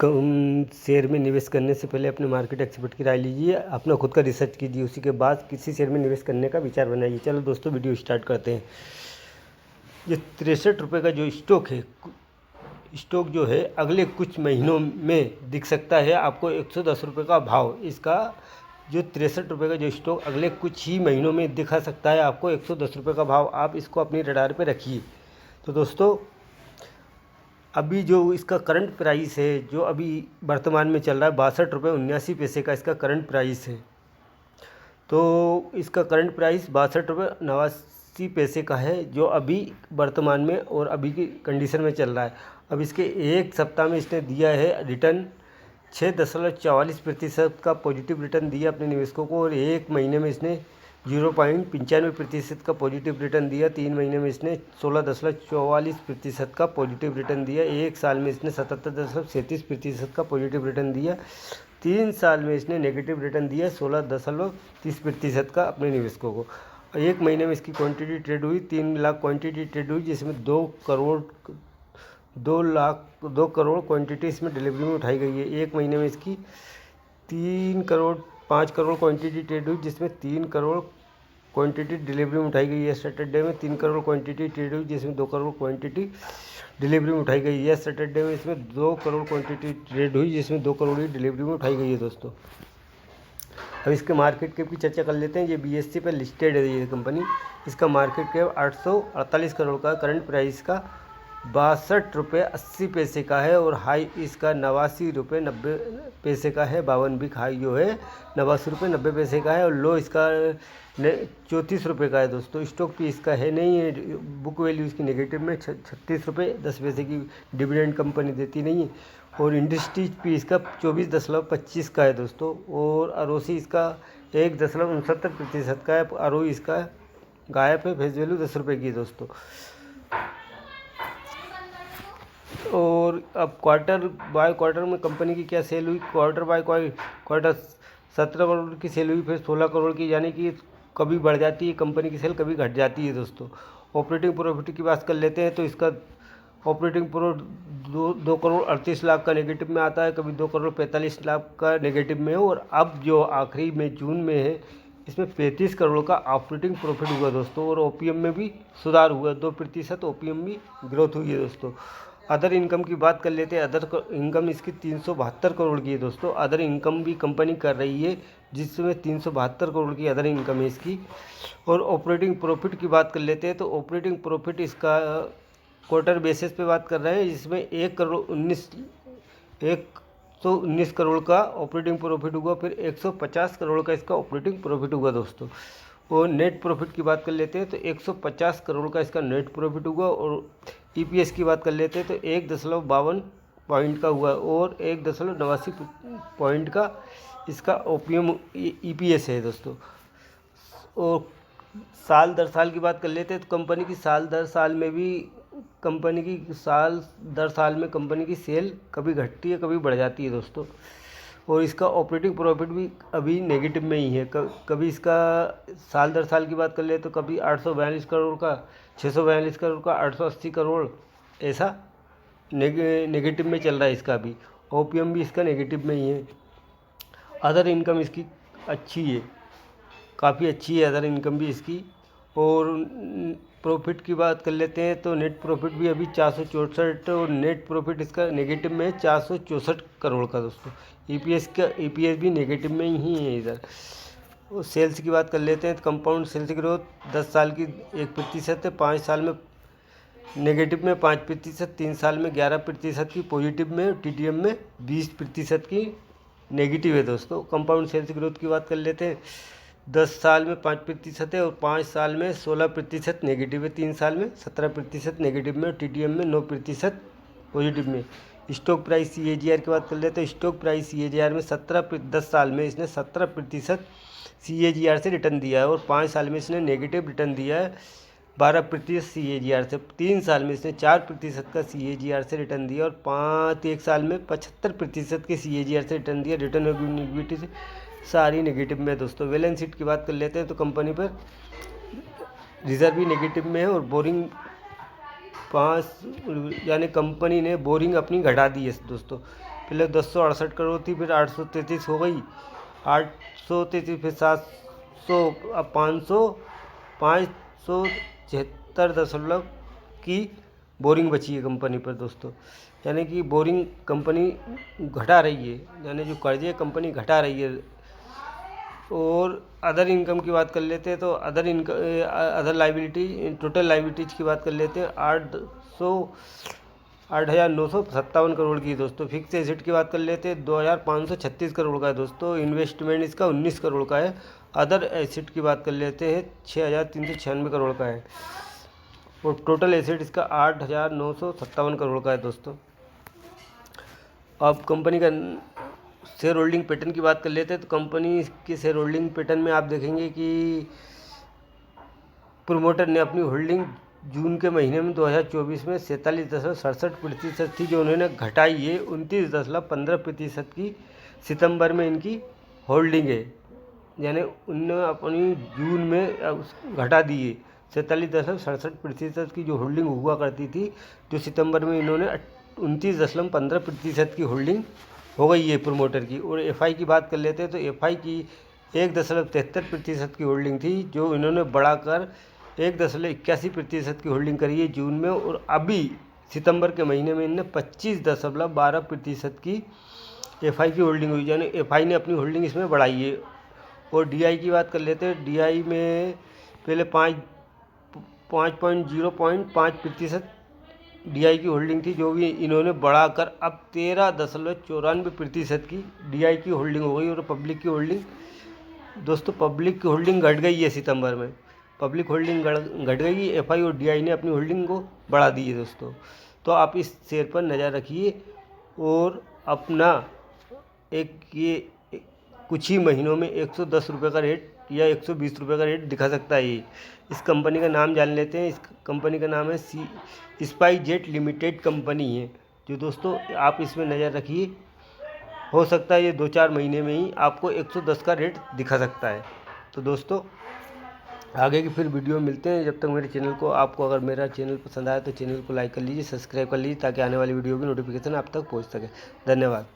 कम share में निवेश करने से पहले अपने मार्केट एक्सपर्ट की राय लीजिए, अपना खुद का रिसर्च कीजिए, उसी के बाद किसी शेयर में निवेश करने का विचार बनाइए। चलो दोस्तों वीडियो स्टार्ट करते हैं। ये 63 रुपये का जो स्टॉक जो है अगले कुछ महीनों में दिख सकता है आपको 110 रुपये का भाव। इसका जो 63 रुपये का जो स्टॉक अगले कुछ ही महीनों में दिखा सकता है आपको 110 रुपये का भाव। आप इसको अपनी रडार पे रखिए। तो दोस्तों अभी जो इसका करंट प्राइस है, जो अभी वर्तमान में चल रहा है 62 रुपये 79 पैसे का इसका करंट प्राइस है। तो इसका करंट प्राइस 62 रुपये 89 पैसे का है, जो अभी वर्तमान में और अभी की कंडीशन में चल रहा है। अब इसके एक सप्ताह में इसने दिया है रिटर्न 6.44% का पॉजिटिव रिटर्न दिया अपने निवेशकों को, और एक महीने में इसने 0.95% का पॉजिटिव रिटर्न दिया। 3 महीने में इसने 16.44% का पॉजिटिव रिटर्न दिया। एक साल में इसने 77.37% का पॉजिटिव रिटर्न दिया। 3 साल में इसने नेगेटिव रिटर्न दिया 16.30% का अपने निवेशकों को। एक महीने में इसकी क्वांटिटी ट्रेड हुई 3 लाख क्वांटिटी ट्रेड हुई, जिसमें 2 करोड़ क्वांटिटी इसमें डिलीवरी में उठाई गई है। एक महीने में इसकी 5 करोड़ क्वांटिटी ट्रेड हुई, जिसमें 3 करोड़ क्वांटिटी डिलीवरी में उठाई गई है। सैटरडे में 3 करोड़ क्वांटिटी ट्रेड हुई, जिसमें 2 करोड़ क्वांटिटी डिलीवरी में उठाई गई है। सैटरडे में इसमें 2 करोड़ क्वांटिटी ट्रेड हुई, जिसमें 2 करोड़ ही डिलीवरी में उठाई गई है दोस्तों। अब इसके मार्केट कैप की चर्चा कर लेते हैं। ये BSE पर लिस्टेड है ये कंपनी। इसका मार्केट कैप 848 करोड़ का, करंट प्राइस का 62 रुपये 80 पैसे का है, और हाई इसका 89 रुपये 90 पैसे का है। 52 वीक हाई जो है 89 रुपये 90 पैसे का है, और लो इसका 34 रुपये का है दोस्तों। स्टॉक भी इसका है नहीं है, बुक वैल्यू इसकी नेगेटिव में 36 रुपये 10 पैसे की डिविडेंड कंपनी देती नहीं है, और इंडस्ट्रीज भी इसका 24.25 का है दोस्तों, और ROC इसका 1.69% का है। ROE इसका गायब है, फेस वैल्यू 10 रुपये की है दोस्तों। और अब क्वार्टर बाय क्वार्टर में कंपनी की क्या सेल हुई, क्वार्टर बाय क्वार्टर 17 करोड़ की सेल हुई, फिर 16 करोड़ की, यानी कि कभी बढ़ जाती है कंपनी की सेल, कभी घट जाती है दोस्तों। ऑपरेटिंग प्रॉफिट की बात कर लेते हैं, तो इसका ऑपरेटिंग प्रॉफिट 2 करोड़ 38 लाख का नेगेटिव में आता है, कभी 2 करोड़ 45 लाख का नेगेटिव में, और अब जो आखिरी में जून में है इसमें 35 करोड़ का ऑपरेटिंग प्रॉफिट हुआ दोस्तों, और OPM में भी सुधार हुआ, 2% OPM भी ग्रोथ हुई है दोस्तों। अदर इनकम की बात कर लेते हैं। अदर इनकम इसकी 372 करोड़ की है दोस्तों। अदर इनकम भी कंपनी कर रही है, जिसमें 372 करोड़ की अदर इनकम है इसकी। और ऑपरेटिंग प्रॉफिट की बात कर लेते हैं, तो ऑपरेटिंग प्रॉफिट इसका क्वार्टर बेसिस पे बात कर रहे हैं, जिसमें 119 करोड़ का ऑपरेटिंग प्रॉफिट हुआ, फिर 150 करोड़ का इसका ऑपरेटिंग प्रॉफिट हुआ दोस्तों। और नेट प्रॉफिट की बात कर लेते हैं, तो 150 करोड़ का इसका नेट प्रॉफिट हुआ, और EPS की बात कर लेते हैं, तो 1.52 पॉइंट का हुआ, और 1.89 पॉइंट का इसका EPS है दोस्तों। और साल दर साल की बात कर लेते हैं, तो कंपनी की साल दर साल में कंपनी की सेल कभी घटती है, कभी बढ़ जाती है दोस्तों। और इसका ऑपरेटिंग प्रॉफिट भी अभी नेगेटिव में ही है। कभी इसका साल दर साल की बात कर ले तो कभी 842 करोड़ का, 642 करोड़ का, 880 करोड़, ऐसा नेगेटिव में चल रहा है इसका भी। OPM भी इसका नेगेटिव में ही है। अदर इनकम इसकी अच्छी है, काफ़ी अच्छी है अदर इनकम भी इसकी। और प्रॉफिट की बात कर लेते हैं, तो नेट प्रॉफिट भी अभी 464, और नेट प्रॉफिट इसका नेगेटिव में है 464 करोड़ का दोस्तों। EPS भी नेगेटिव में ही है इधर। और सेल्स की बात कर लेते हैं, तो कंपाउंड सेल्स ग्रोथ 10 साल की 1% है, 5 साल में नेगेटिव में 5%, 3 साल में 11% की पॉजिटिव में, TTM में 20% की नेगेटिव है दोस्तों। कंपाउंड सेल्स ग्रोथ की बात कर लेते हैं, 10 साल में 5% है, और 5 साल में 16% नेगेटिव है, 3 साल में 17% नेगेटिव में, TTM में 9% पॉजिटिव में। स्टॉक प्राइस CAGR की बात कर लेते हैं, स्टॉक प्राइस CAGR में 10 साल में इसने 17% CAGR से रिटर्न दिया है, और 5 साल में इसने नेगेटिव रिटर्न दिया है 12% CAGR से। 3 साल में इसने 4% का CAGR से रिटर्न दिया, और 1 साल में 75% के CAGR से रिटर्न दिया। रिटर्न ऑफ इक्विटी से सारी नेगेटिव में दोस्तों। बैलेंस शीट की बात कर लेते हैं, तो कंपनी पर रिजर्व भी नेगेटिव में है, और बोरिंग 5 यानी कंपनी ने बोरिंग अपनी घटा दी है दोस्तों। पहले 1068 करोड़ थी, फिर 833 हो गई, 833, फिर 700, अब 576 की बोरिंग बची है कंपनी पर दोस्तों। यानी कि बोरिंग कंपनी घटा रही है, यानी जो कर्जे कंपनी घटा रही है। और अदर इनकम की बात कर लेते हैं तो अदर लाइबिलिटी, टोटल लाइबिलिटीज की बात कर लेते हैं, 8,957 करोड़ की दोस्तों। फिक्स एसेट की बात कर लेते हैं 2,536 करोड़ का है दोस्तों। इन्वेस्टमेंट इसका 19 करोड़ का है। अदर एसेट की बात कर लेते हैं 6,396 करोड़ का है। और टोटल एसेट इसका 8,957 करोड़ का है दोस्तों। अब कंपनी का शेयर होल्डिंग पैटर्न की बात कर लेते हैं तो कंपनी के शेयर होल्डिंग पैटर्न में आप देखेंगे कि प्रोमोटर ने अपनी होल्डिंग जून के महीने में 2024 में 47.67% थी, जो उन्होंने घटाई है 29.15% की सितंबर में इनकी होल्डिंग है। यानी उन्होंने अपनी जून में घटा दी है। 47.67% की जो होल्डिंग हुआ करती थी, जो सितंबर में इन्होंने 29.15% की होल्डिंग हो गई है प्रोमोटर की। और एफआई की बात कर लेते हैं तो एफआई की 1.73% की होल्डिंग थी, जो इन्होंने बढ़ाकर 1.81% की होल्डिंग करी है जून में। और अभी सितंबर के महीने में इन्हें 25.12% की एफआई की होल्डिंग हुई, यानी एफआई ने अपनी होल्डिंग इसमें बढ़ाई है। और डीआई की बात कर लेते हैं, डीआई में पहले 5.05% डीआई की होल्डिंग थी, जो भी इन्होंने बढ़ाकर अब 13.94% की डीआई की होल्डिंग हो गई। और पब्लिक की होल्डिंग दोस्तों, पब्लिक की होल्डिंग घट गई है सितंबर में, पब्लिक होल्डिंग घट गई है। एफआई और डीआई ने अपनी होल्डिंग को बढ़ा दी है दोस्तों। तो आप इस शेयर पर नज़र रखिए और अपना ये कुछ ही महीनों में 110 रुपये का रेट या 120 रुपये का रेट दिखा सकता है। इस कंपनी का नाम जान लेते हैं। इस कंपनी का नाम है स्पाइसजेट लिमिटेड कंपनी है, जो दोस्तों आप इसमें नज़र रखिए। हो सकता है ये 2-4 महीने में ही आपको 110 का रेट दिखा सकता है। तो दोस्तों आगे की फिर वीडियो मिलते हैं। जब तक मेरे चैनल को, आपको अगर मेरा चैनल पसंद आया तो चैनल को लाइक कर लीजिए, सब्सक्राइब कर लीजिए, ताकि आने वाली वीडियो की नोटिफिकेशन आप तक पहुंच सके। धन्यवाद।